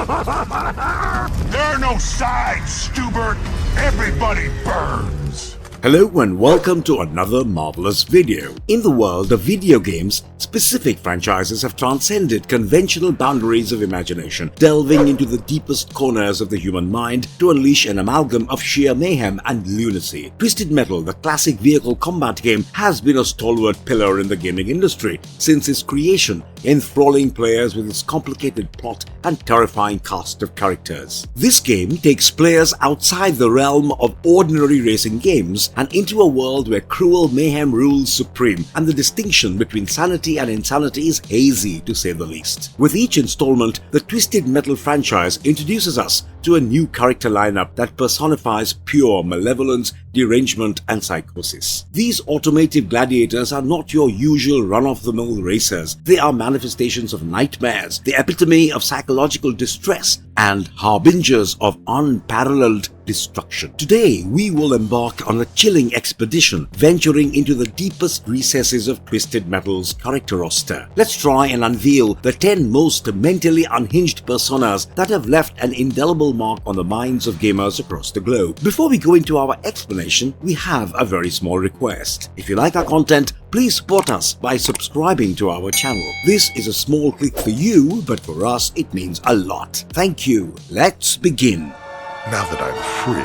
There are no sides, Stubert. Everybody burns. Hello and welcome to another marvelous video. In the world of video games, specific franchises have transcended conventional boundaries of imagination, delving into the deepest corners of the human mind to unleash an amalgam of sheer mayhem and lunacy. Twisted Metal, the classic vehicle combat game, has been a stalwart pillar in the gaming industry since its creation, enthralling players with its complicated plot and terrifying cast of characters. This game takes players outside the realm of ordinary racing games and into a world where cruel mayhem rules supreme and the distinction between sanity and insanity is hazy, to say the least. With each installment, the Twisted Metal franchise introduces us to a new character lineup that personifies pure malevolence, derangement and psychosis. These automotive gladiators are not your usual run-of-the-mill racers. They are manifestations of nightmares, the epitome of psychological distress, and harbingers of unparalleled destruction. Today, we will embark on a chilling expedition, venturing into the deepest recesses of Twisted Metal's character roster. Let's try and unveil the 10 most mentally unhinged personas that have left an indelible mark on the minds of gamers across the globe. Before we go into our explanation, we have a very small request. If you like our content, please support us by subscribing to our channel. This is a small click for you, but for us it means a lot. Thank you. Let's begin. Now that I'm free,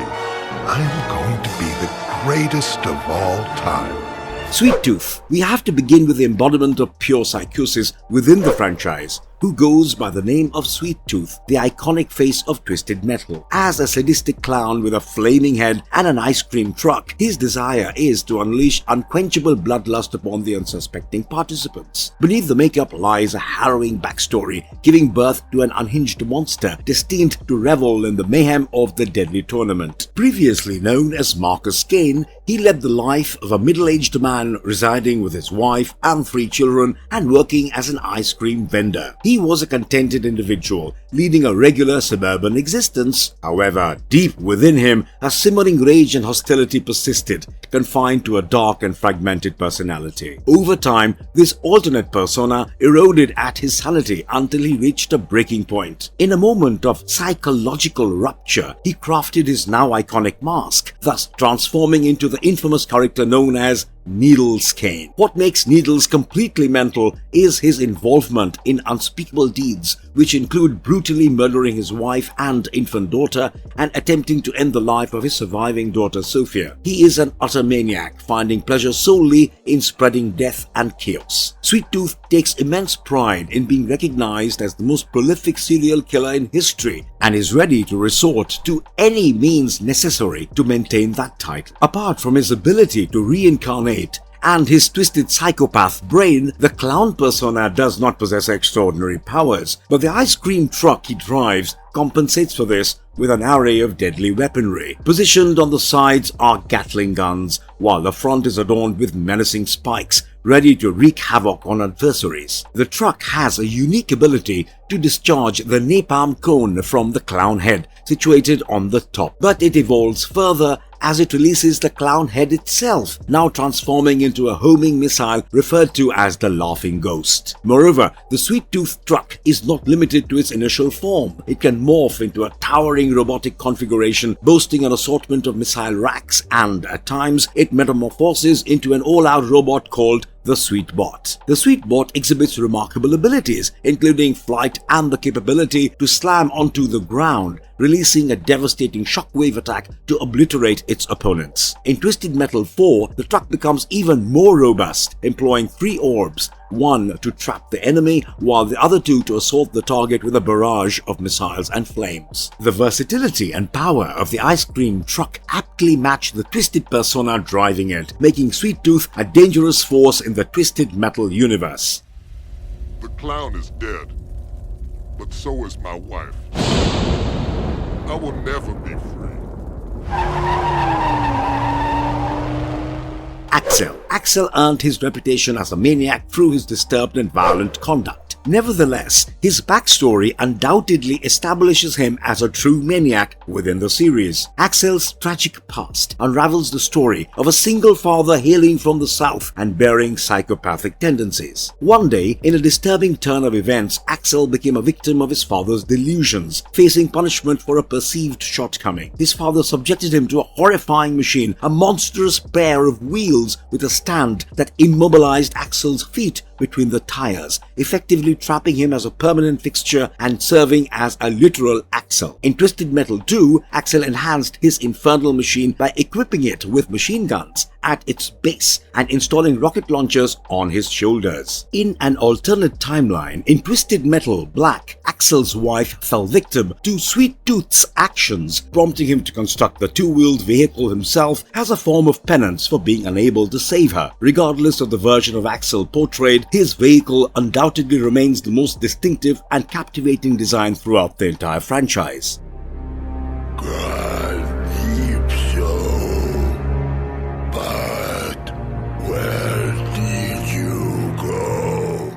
I'm going to be the greatest of all time. Sweet Tooth. We have to begin with the embodiment of pure psychosis within the franchise, who goes by the name of Sweet Tooth, the iconic face of Twisted Metal. As a sadistic clown with a flaming head and an ice cream truck, his desire is to unleash unquenchable bloodlust upon the unsuspecting participants. Beneath the makeup lies a harrowing backstory, giving birth to an unhinged monster destined to revel in the mayhem of the deadly tournament. Previously known as Marcus Kane, he led the life of a middle-aged man residing with his wife and 3 children and working as an ice cream vendor. He was a contented individual, leading a regular suburban existence. However, deep within him, a simmering rage and hostility persisted, confined to a dark and fragmented personality. Over time, this alternate persona eroded at his sanity until he reached a breaking point. In a moment of psychological rupture, he crafted his now iconic mask, thus transforming into the infamous character known as Needles Kane. What makes Needles completely mental is his involvement in unspeakable deeds, which include brutally murdering his wife and infant daughter and attempting to end the life of his surviving daughter Sophia. He is an utter maniac, finding pleasure solely in spreading death and chaos. Sweet Tooth takes immense pride in being recognized as the most prolific serial killer in history and is ready to resort to any means necessary to maintain that title. Apart from his ability to reincarnate and his twisted psychopath brain, the clown persona does not possess extraordinary powers, but the ice cream truck he drives compensates for this with an array of deadly weaponry. Positioned on the sides are Gatling guns, while the front is adorned with menacing spikes, ready to wreak havoc on adversaries. The truck has a unique ability to discharge the napalm cone from the clown head, situated on the top, but it evolves further as it releases the clown head itself, now transforming into a homing missile referred to as the Laughing Ghost. Moreover, the Sweet Tooth truck is not limited to its initial form. It can morph into a towering robotic configuration boasting an assortment of missile racks, and at times it metamorphoses into an all-out robot called the Sweet Bot. The Sweet Bot exhibits remarkable abilities, including flight and the capability to slam onto the ground, releasing a devastating shockwave attack to obliterate its opponents. In Twisted Metal 4, the truck becomes even more robust, employing 3 orbs, one to trap the enemy, while the other 2 to assault the target with a barrage of missiles and flames. The versatility and power of the ice cream truck aptly match the twisted persona driving it, making Sweet Tooth a dangerous force in the Twisted Metal universe. The clown is dead, but so is my wife. I will never be free. Axel. Axel earned his reputation as a maniac through his disturbed and violent conduct. Nevertheless, his backstory undoubtedly establishes him as a true maniac within the series. Axel's tragic past unravels the story of a single father hailing from the south and bearing psychopathic tendencies. One day, in a disturbing turn of events, Axel became a victim of his father's delusions, facing punishment for a perceived shortcoming. His father subjected him to a horrifying machine, a monstrous pair of wheels with a stand that immobilized Axel's feet between the tires, effectively trapping him as a permanent fixture and serving as a literal Axel. In Twisted Metal 2, Axel enhanced his infernal machine by equipping it with machine guns at its base and installing rocket launchers on his shoulders. In an alternate timeline, in Twisted Metal Black, Axel's wife fell victim to Sweet Tooth's actions, prompting him to construct the two-wheeled vehicle himself as a form of penance for being unable to save her. Regardless of the version of Axel portrayed, his vehicle undoubtedly remains the most distinctive and captivating design throughout the entire franchise. Calypso, but where did you go?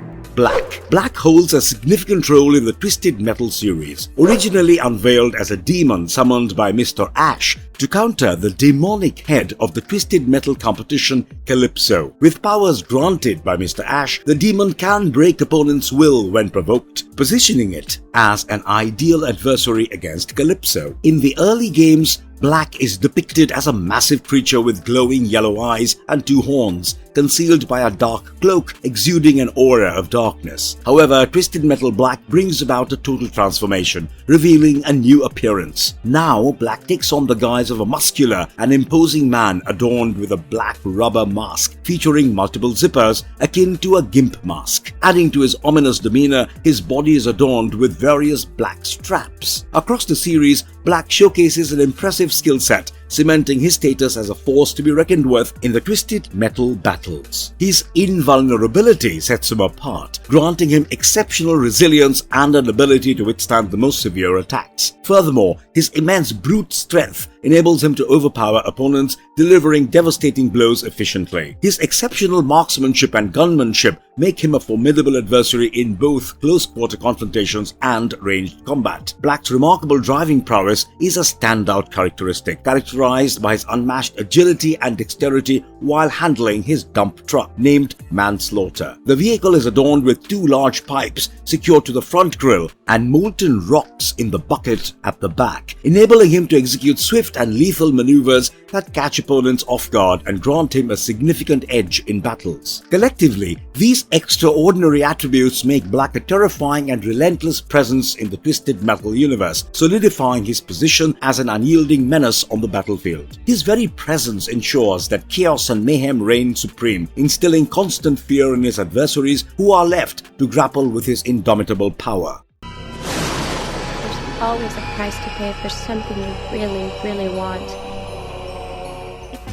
Black holds a significant role in the Twisted Metal series. Originally unveiled as a demon summoned by Mr. Ash to counter the demonic head of the Twisted Metal competition, Calypso. With powers granted by Mr. Ash, the demon can break opponents' will when provoked, positioning it as an ideal adversary against Calypso. In the early games, Black is depicted as a massive creature with glowing yellow eyes and two horns, concealed by a dark cloak exuding an aura of darkness. However, Twisted Metal Black brings about a total transformation, revealing a new appearance. Now, Black takes on the guise of a muscular and imposing man adorned with a black rubber mask featuring multiple zippers akin to a gimp mask. Adding to his ominous demeanor, his body is adorned with various black straps. Across the series, Black showcases an impressive skill set, cementing his status as a force to be reckoned with in the Twisted Metal battles. His invulnerability sets him apart, granting him exceptional resilience and an ability to withstand the most severe attacks. Furthermore, his immense brute strength enables him to overpower opponents, delivering devastating blows efficiently. His exceptional marksmanship and gunmanship make him a formidable adversary in both close-quarter confrontations and ranged combat. Black's remarkable driving prowess is a standout characteristic, characterized by his unmatched agility and dexterity while handling his dump truck, named Manslaughter. The vehicle is adorned with two large pipes secured to the front grille and molten rocks in the bucket at the back, enabling him to execute swift and lethal maneuvers that catch opponents off guard and grant him a significant edge in battles. Collectively, these extraordinary attributes make Black a terrifying and relentless presence in the Twisted Metal universe, solidifying his position as an unyielding menace on the battlefield. His very presence ensures that chaos and mayhem reign supreme, instilling constant fear in his adversaries who are left to grapple with his indomitable power. There's always a price to pay for something you really, really want.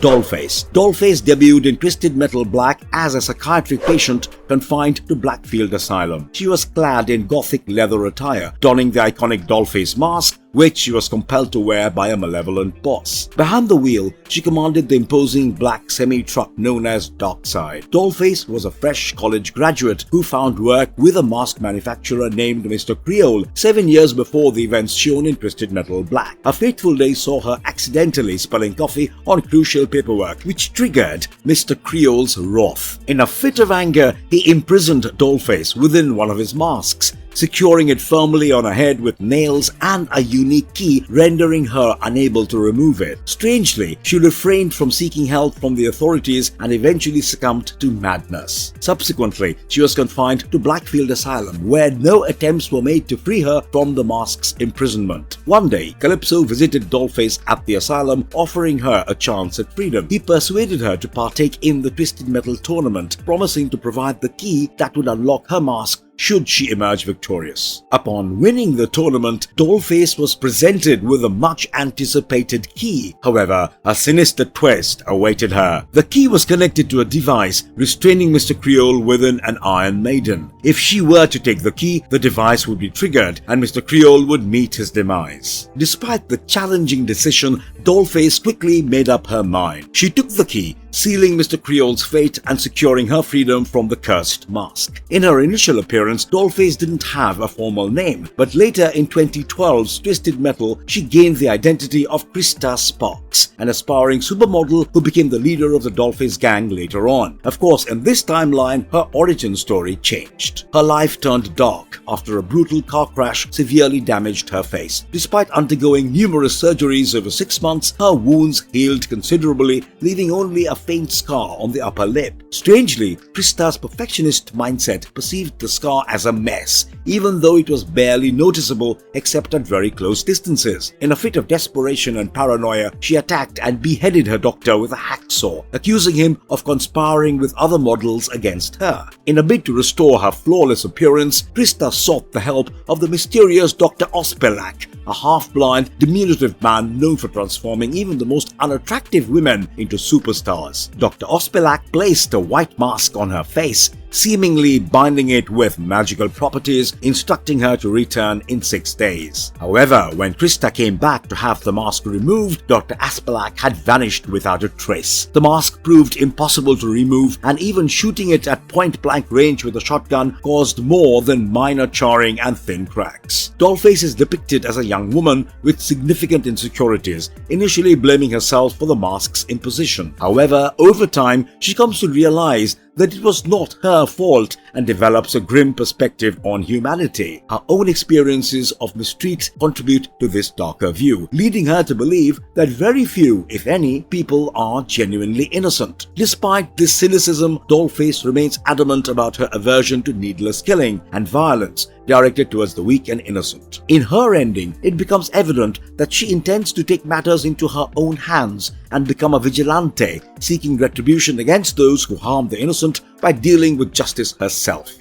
Dollface. Dollface debuted in Twisted Metal Black as a psychiatric patient confined to Blackfield Asylum. She was clad in gothic leather attire, donning the iconic Dollface mask, which she was compelled to wear by a malevolent boss. Behind the wheel, she commanded the imposing black semi-truck known as Darkside. Dollface was a fresh college graduate who found work with a mask manufacturer named Mr. Creole 7 years before the events shown in Twisted Metal Black. A fateful day saw her accidentally spilling coffee on crucial paperwork, which triggered Mr. Creole's wrath. In a fit of anger, he imprisoned Dollface within one of his masks, securing it firmly on her head with nails and a unique key, rendering her unable to remove it. Strangely, she refrained from seeking help from the authorities and eventually succumbed to madness. Subsequently, she was confined to Blackfield Asylum, where no attempts were made to free her from the mask's imprisonment. One day, Calypso visited Dollface at the asylum, offering her a chance at freedom. He persuaded her to partake in the Twisted Metal tournament, promising to provide the key that would unlock her mask should she emerge victorious. Upon winning the tournament, Dollface was presented with a much-anticipated key. However, a sinister twist awaited her. The key was connected to a device restraining Mr. Creole within an Iron Maiden. If she were to take the key, the device would be triggered and Mr. Creole would meet his demise. Despite the challenging decision, Dollface quickly made up her mind. She took the key, sealing Mr. Creole's fate and securing her freedom from the cursed mask. In her initial appearance, appearance, Dollface didn't have a formal name, but later in 2012's Twisted Metal, she gained the identity of Krista Sparks, an aspiring supermodel who became the leader of the Dollface gang later on. Of course, in this timeline, her origin story changed. Her life turned dark after a brutal car crash severely damaged her face. Despite undergoing numerous surgeries over 6 months, her wounds healed considerably, leaving only a faint scar on the upper lip. Strangely, Krista's perfectionist mindset perceived the scar as a mess, even though it was barely noticeable except at very close distances. In a fit of desperation and paranoia, she attacked and beheaded her doctor with a hacksaw, accusing him of conspiring with other models against her. In a bid to restore her flawless appearance, Krista sought the help of the mysterious Dr. Ospelak, a half-blind, diminutive man known for transforming even the most unattractive women into superstars. Dr. Ospelak placed a white mask on her face, seemingly binding it with magical properties, instructing her to return in 6 days. However, when Krista came back to have the mask removed, Dr. Ospelak had vanished without a trace. The mask proved impossible to remove, and even shooting it at point-blank range with a shotgun caused more than minor charring and thin cracks. Dollface is depicted as a young woman with significant insecurities, initially blaming herself for the mask's imposition. However, over time, she comes to realize that it was not her fault and develops a grim perspective on humanity. Her own experiences of mistreat contribute to this darker view, leading her to believe that very few, if any, people are genuinely innocent. Despite this cynicism, Dollface remains adamant about her aversion to needless killing and violence directed towards the weak and innocent. In her ending, it becomes evident that she intends to take matters into her own hands and become a vigilante, seeking retribution against those who harm the innocent by dealing with justice herself.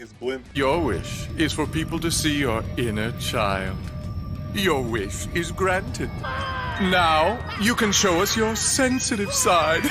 Your wish is for people to see your inner child. Your wish is granted. Now, you can show us your sensitive side.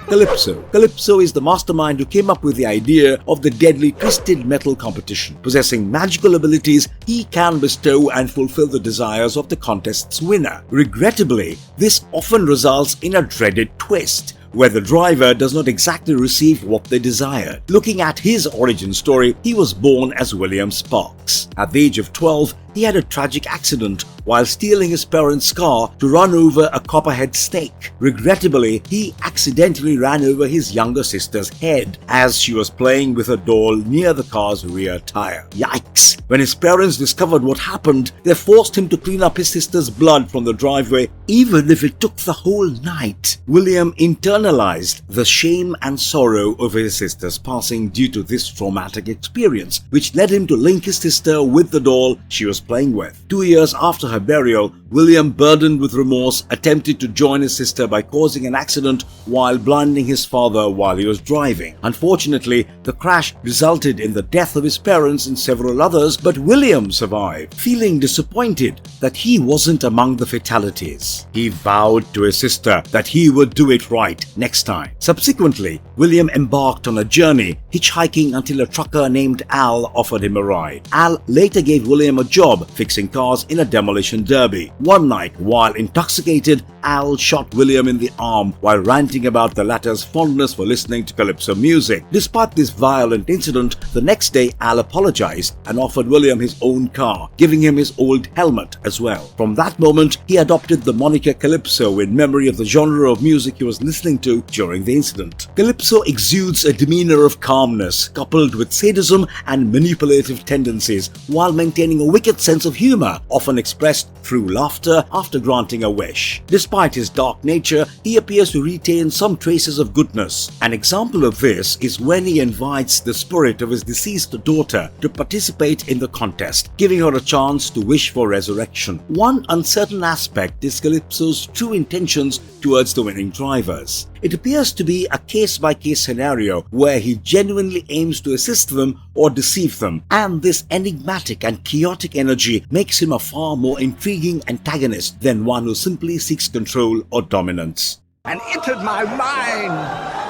Calypso. Calypso is the mastermind who came up with the idea of the deadly Twisted Metal competition. Possessing magical abilities, he can bestow and fulfill the desires of the contest's winner. Regrettably, this often results in a dreaded twist, where the driver does not exactly receive what they desire. Looking at his origin story, he was born as William Sparks. At the age of 12, he had a tragic accident while stealing his parents' car to run over a copperhead snake. Regrettably, he accidentally ran over his younger sister's head as she was playing with a doll near the car's rear tire. Yikes! When his parents discovered what happened, they forced him to clean up his sister's blood from the driveway, even if it took the whole night. William internalized the shame and sorrow over his sister's passing due to this traumatic experience, which led him to link his sister with the doll she was playing with. 2 years after her burial, William, burdened with remorse, attempted to join his sister by causing an accident while blinding his father while he was driving. Unfortunately, the crash resulted in the death of his parents and several others, but William survived. Feeling disappointed that he wasn't among the fatalities, he vowed to his sister that he would do it right next time. Subsequently, William embarked on a journey, hitchhiking until a trucker named Al offered him a ride. Al later gave William a job fixing cars in a demolition derby. One night, while intoxicated, Al shot William in the arm while ranting about the latter's fondness for listening to Calypso music. Despite this violent incident, the next day Al apologized and offered William his own car, giving him his old helmet as well. From that moment, he adopted the moniker Calypso in memory of the genre of music he was listening to during the incident. Calypso exudes a demeanor of calmness, coupled with sadism and manipulative tendencies, while maintaining a wicked sense of humor, often expressed through laughter after granting a wish. Despite his dark nature, he appears to retain some traces of goodness. An example of this is when he invites the spirit of his deceased daughter to participate in the contest, giving her a chance to wish for resurrection. One uncertain aspect is Calypso's true intentions towards the winning drivers. It appears to be a case-by-case scenario where he genuinely aims to assist them or deceive them, and this enigmatic and chaotic energy makes him a far more intriguing antagonist than one who simply seeks control or dominance. And entered my mind.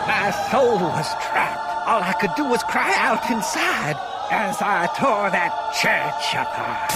My soul was trapped. All I could do was cry out inside as I tore that church apart.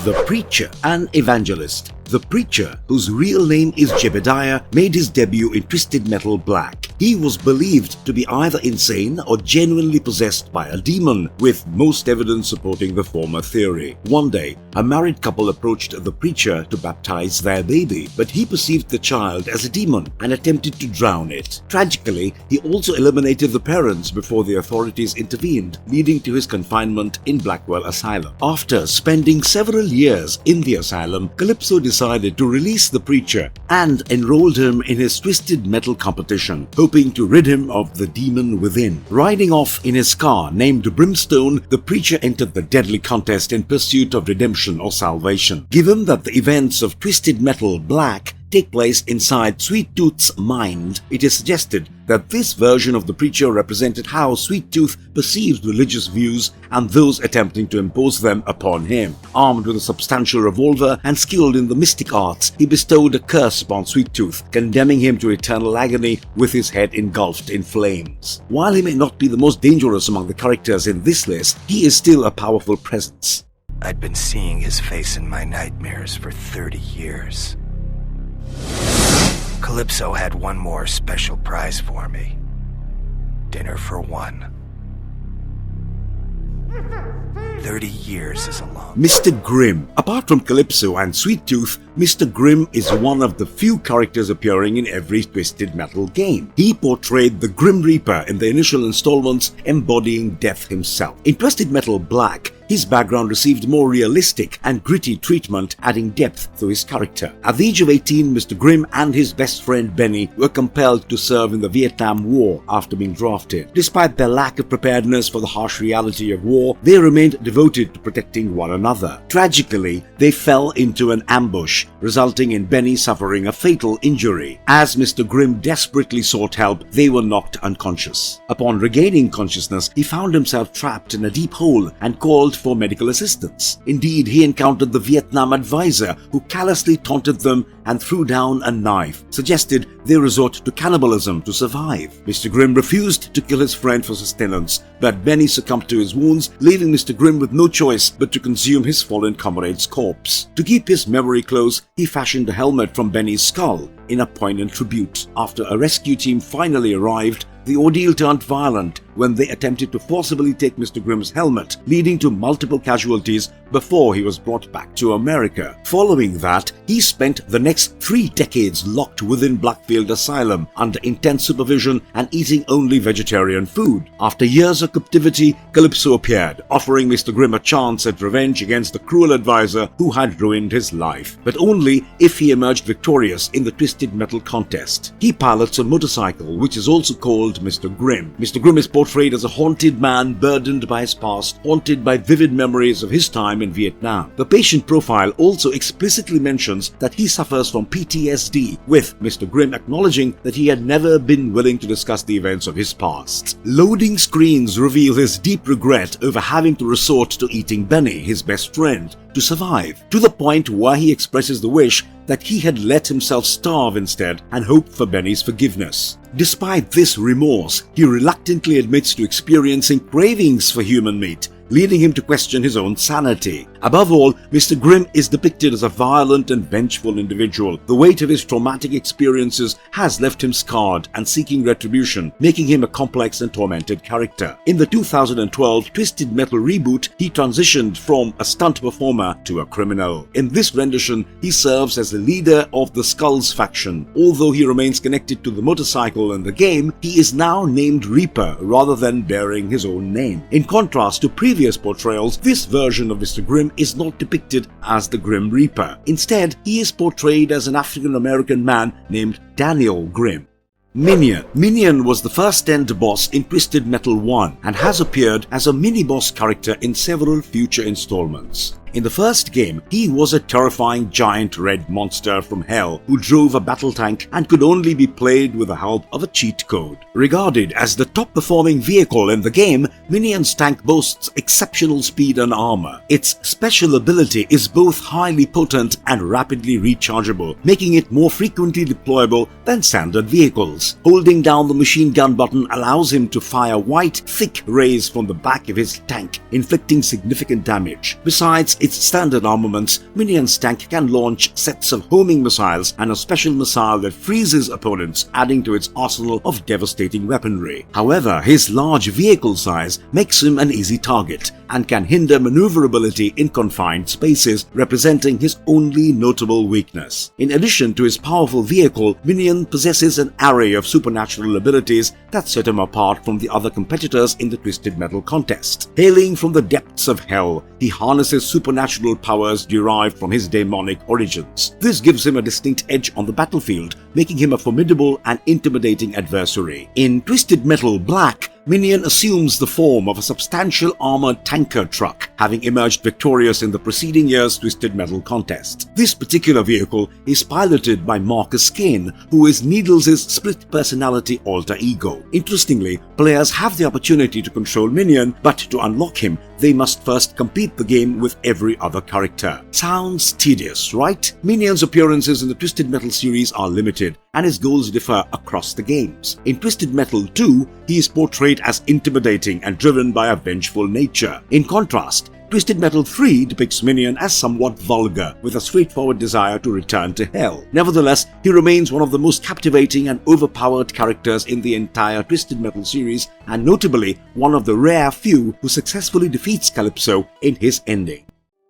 The preacher and evangelist. The Preacher, whose real name is Jebediah, made his debut in Twisted Metal Black. He was believed to be either insane or genuinely possessed by a demon, with most evidence supporting the former theory. One day, a married couple approached the Preacher to baptize their baby, but he perceived the child as a demon and attempted to drown it. Tragically, he also eliminated the parents before the authorities intervened, leading to his confinement in Blackwell Asylum. After spending several years in the asylum, Calypso decided to release the Preacher and enrolled him in his Twisted Metal competition, hoping to rid him of the demon within. Riding off in his car named Brimstone, the Preacher entered the deadly contest in pursuit of redemption or salvation. Given that the events of Twisted Metal Black take place inside Sweet Tooth's mind, it is suggested that this version of the Preacher represented how Sweet Tooth perceived religious views and those attempting to impose them upon him. Armed with a substantial revolver and skilled in the mystic arts, he bestowed a curse upon Sweet Tooth, condemning him to eternal agony with his head engulfed in flames. While he may not be the most dangerous among the characters in this list, he is still a powerful presence. I'd been seeing his face in my nightmares for 30 years. Calypso had one more special prize for me. Dinner for one. 30 years is a long... Mr. Grimm. Apart from Calypso and Sweet Tooth, Mr. Grimm is one of the few characters appearing in every Twisted Metal game. He portrayed the Grim Reaper in the initial installments, embodying death himself. In Twisted Metal Black, his background received more realistic and gritty treatment, adding depth to his character. At the age of 18, Mr. Grimm and his best friend Benny were compelled to serve in the Vietnam War after being drafted. Despite their lack of preparedness for the harsh reality of war, they remained devoted to protecting one another. Tragically, they fell into an ambush, resulting in Benny suffering a fatal injury. As Mr. Grimm desperately sought help, they were knocked unconscious. Upon regaining consciousness, he found himself trapped in a deep hole and called for medical assistance. Indeed, he encountered the Vietnam advisor, who callously taunted them and threw down a knife, suggested they resort to cannibalism to survive. Mr. Grimm refused to kill his friend for sustenance, but Benny succumbed to his wounds, leaving Mr. Grimm with no choice but to consume his fallen comrade's corpse. To keep his memory close, he fashioned a helmet from Benny's skull in a poignant tribute. After a rescue team finally arrived, the ordeal turned violent when they attempted to forcibly take Mr. Grimm's helmet, leading to multiple casualties before he was brought back to America. Following that, he spent the next 3 decades locked within Blackfield Asylum under intense supervision and eating only vegetarian food. After years of captivity, Calypso appeared, offering Mr. Grimm a chance at revenge against the cruel advisor who had ruined his life, but only if he emerged victorious in the Twisted Metal contest. He pilots a motorcycle, which is also called Mr. Grimm. Mr. Grimm is portrayed as a haunted man burdened by his past, haunted by vivid memories of his time in Vietnam. The patient profile also explicitly mentions that he suffers from PTSD, with Mr. Grimm acknowledging that he had never been willing to discuss the events of his past. Loading screens reveal his deep regret over having to resort to eating Benny, his best friend, to survive, to the point where he expresses the wish that he had let himself starve instead and hoped for Benny's forgiveness. Despite this remorse, he reluctantly admits to experiencing cravings for human meat, leading him to question his own sanity. Above all, Mr. Grimm is depicted as a violent and vengeful individual. The weight of his traumatic experiences has left him scarred and seeking retribution, making him a complex and tormented character. In the 2012 Twisted Metal reboot, he transitioned from a stunt performer to a criminal. In this rendition, he serves as the leader of the Skulls faction. Although he remains connected to the motorcycle in the game, he is now named Reaper rather than bearing his own name. In contrast to previous portrayals, this version of Mr. Grimm is not depicted as the Grim Reaper. Instead, he is portrayed as an African-American man named Daniel Grimm. Minion. Minion was the first end boss in Twisted Metal 1 and has appeared as a mini-boss character in several future installments. In the first game, he was a terrifying giant red monster from hell who drove a battle tank and could only be played with the help of a cheat code. Regarded as the top-performing vehicle in the game, Minion's tank boasts exceptional speed and armor. Its special ability is both highly potent and rapidly rechargeable, making it more frequently deployable than standard vehicles. Holding down the machine gun button allows him to fire white, thick rays from the back of his tank, inflicting significant damage. Besides, its standard armaments, Minion's tank can launch sets of homing missiles and a special missile that freezes opponents, adding to its arsenal of devastating weaponry. However, his large vehicle size makes him an easy target and can hinder maneuverability in confined spaces, representing his only notable weakness. In addition to his powerful vehicle, Minion possesses an array of supernatural abilities that set him apart from the other competitors in the Twisted Metal contest. Hailing from the depths of hell, he harnesses supernatural powers derived from his demonic origins. This gives him a distinct edge on the battlefield, making him a formidable and intimidating adversary. In Twisted Metal Black, Minion assumes the form of a substantial armored tanker truck, having emerged victorious in the preceding year's Twisted Metal contest. This particular vehicle is piloted by Marcus Kane, who is Needles' split personality alter ego. Interestingly, players have the opportunity to control Minion, but to unlock him, they must first complete the game with every other character. Sounds tedious, right? Minion's appearances in the Twisted Metal series are limited, and his goals differ across the games. In Twisted Metal 2, he is portrayed as intimidating and driven by a vengeful nature. In contrast, Twisted Metal 3 depicts Minion as somewhat vulgar, with a straightforward desire to return to hell. Nevertheless, he remains one of the most captivating and overpowered characters in the entire Twisted Metal series, and notably one of the rare few who successfully defeats Calypso in his ending.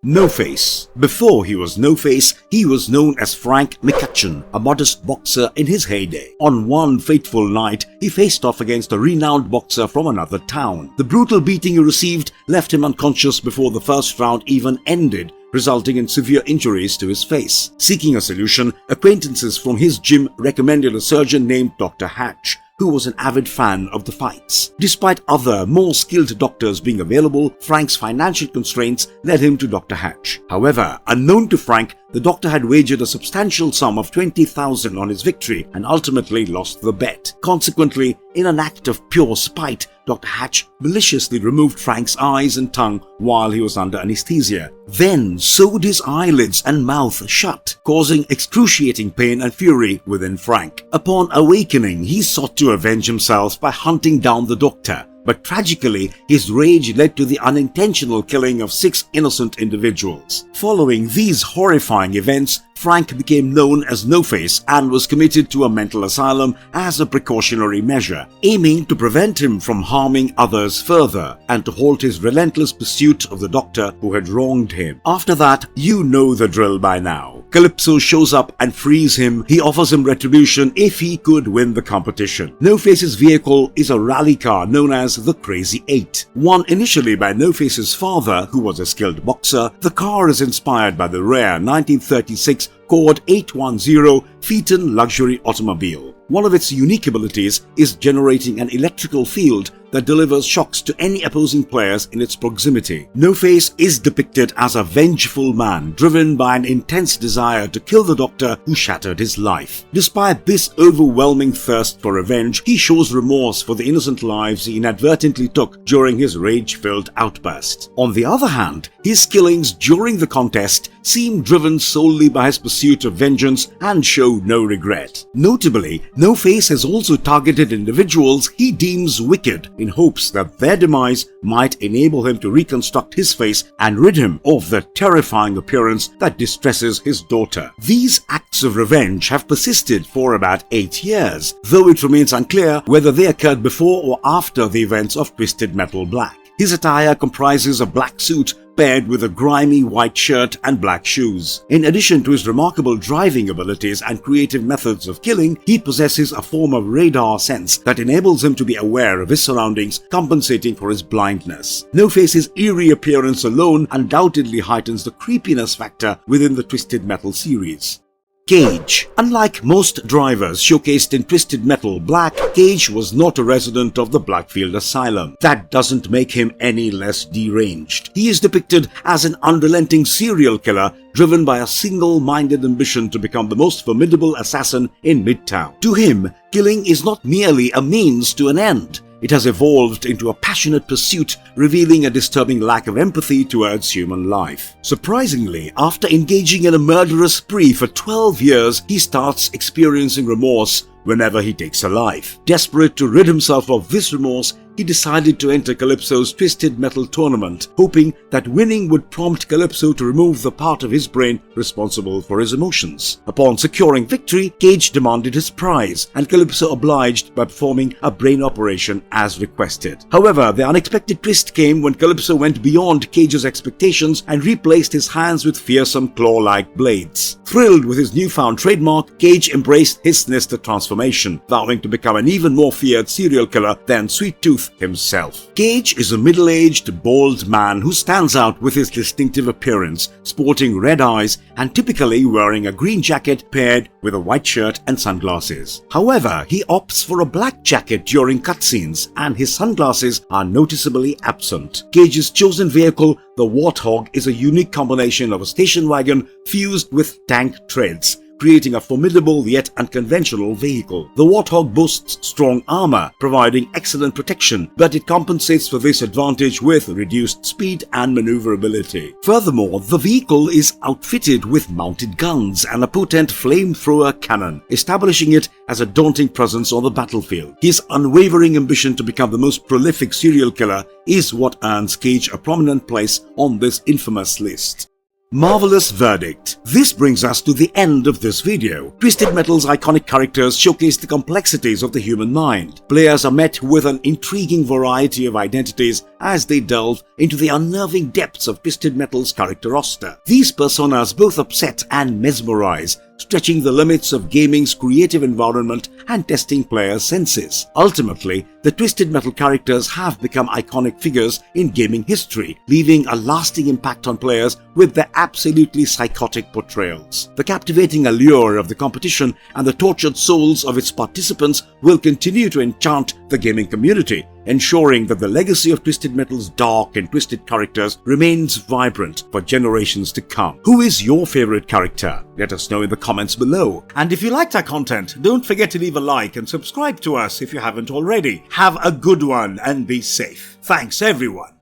No-Face. Before he was No-Face, he was known as Frank McCutcheon, a modest boxer in his heyday. On one fateful night, he faced off against a renowned boxer from another town. The brutal beating he received left him unconscious before the first round even ended, resulting in severe injuries to his face. Seeking a solution, acquaintances from his gym recommended a surgeon named Dr. Hatch, who was an avid fan of the fights. Despite other, more skilled doctors being available, Frank's financial constraints led him to Dr. Hatch. However, unknown to Frank, the doctor had wagered a substantial sum of $20,000 on his victory and ultimately lost the bet. Consequently, in an act of pure spite, Dr. Hatch maliciously removed Frank's eyes and tongue while he was under anesthesia. Then sewed his eyelids and mouth shut, causing excruciating pain and fury within Frank. Upon awakening, he sought to avenge himself by hunting down the doctor. But tragically, his rage led to the unintentional killing of 6 innocent individuals. Following these horrifying events, Frank became known as No-Face and was committed to a mental asylum as a precautionary measure, aiming to prevent him from harming others further and to halt his relentless pursuit of the doctor who had wronged him. After that, you know the drill by now. Calypso shows up and frees him. He offers him retribution if he could win the competition. No-Face's vehicle is a rally car known as the Crazy 8. Won initially by No-Face's father, who was a skilled boxer, the car is inspired by the rare 1936 Cord 810 Phaeton luxury automobile. One of its unique abilities is generating an electrical field that delivers shocks to any opposing players in its proximity. No-Face is depicted as a vengeful man driven by an intense desire to kill the doctor who shattered his life. Despite this overwhelming thirst for revenge, he shows remorse for the innocent lives he inadvertently took during his rage-filled outburst. On the other hand, his killings during the contest seem driven solely by his pursuit of vengeance and show no regret. Notably, No-Face has also targeted individuals he deems wicked in hopes that their demise might enable him to reconstruct his face and rid him of the terrifying appearance that distresses his daughter. These acts of revenge have persisted for about 8 years, though it remains unclear whether they occurred before or after the events of Twisted Metal Black. His attire comprises a black suit paired with a grimy white shirt and black shoes. In addition to his remarkable driving abilities and creative methods of killing, he possesses a form of radar sense that enables him to be aware of his surroundings, compensating for his blindness. No-Face's eerie appearance alone undoubtedly heightens the creepiness factor within the Twisted Metal series. Gage. Unlike most drivers showcased in Twisted Metal Black, Gage was not a resident of the Blackfield Asylum. That doesn't make him any less deranged. He is depicted as an unrelenting serial killer driven by a single-minded ambition to become the most formidable assassin in Midtown. To him, killing is not merely a means to an end. It has evolved into a passionate pursuit, revealing a disturbing lack of empathy towards human life. Surprisingly, after engaging in a murderous spree for 12 years, he starts experiencing remorse whenever he takes a life. Desperate to rid himself of this remorse, he decided to enter Calypso's Twisted Metal tournament, hoping that winning would prompt Calypso to remove the part of his brain responsible for his emotions. Upon securing victory, Gage demanded his prize, and Calypso obliged by performing a brain operation as requested. However, the unexpected twist came when Calypso went beyond Gage's expectations and replaced his hands with fearsome claw-like blades. Thrilled with his newfound trademark, Gage embraced his sinister transformation, vowing to become an even more feared serial killer than Sweet Tooth himself. Gage is a middle-aged, bald man who stands out with his distinctive appearance, sporting red eyes and typically wearing a green jacket paired with a white shirt and sunglasses. However, he opts for a black jacket during cutscenes, and his sunglasses are noticeably absent. Gage's chosen vehicle, the Warthog, is a unique combination of a station wagon fused with tank treads, creating a formidable yet unconventional vehicle. The Warthog boasts strong armor, providing excellent protection, but it compensates for this advantage with reduced speed and maneuverability. Furthermore, the vehicle is outfitted with mounted guns and a potent flamethrower cannon, establishing it as a daunting presence on the battlefield. His unwavering ambition to become the most prolific serial killer is what earns Gage a prominent place on this infamous list. Marvelous verdict. This brings us to the end of this video. Twisted Metal's iconic characters showcase the complexities of the human mind. Players are met with an intriguing variety of identities as they delve into the unnerving depths of Twisted Metal's character roster. These personas both upset and mesmerize, stretching the limits of gaming's creative environment and testing players' senses. Ultimately, the Twisted Metal characters have become iconic figures in gaming history, leaving a lasting impact on players with their absolutely psychotic portrayals. The captivating allure of the competition and the tortured souls of its participants will continue to enchant the gaming community, ensuring that the legacy of Twisted Metal's dark and twisted characters remains vibrant for generations to come. Who is your favorite character? Let us know in the comments below. And if you liked our content, don't forget to leave a like and subscribe to us if you haven't already. Have a good one and be safe. Thanks everyone.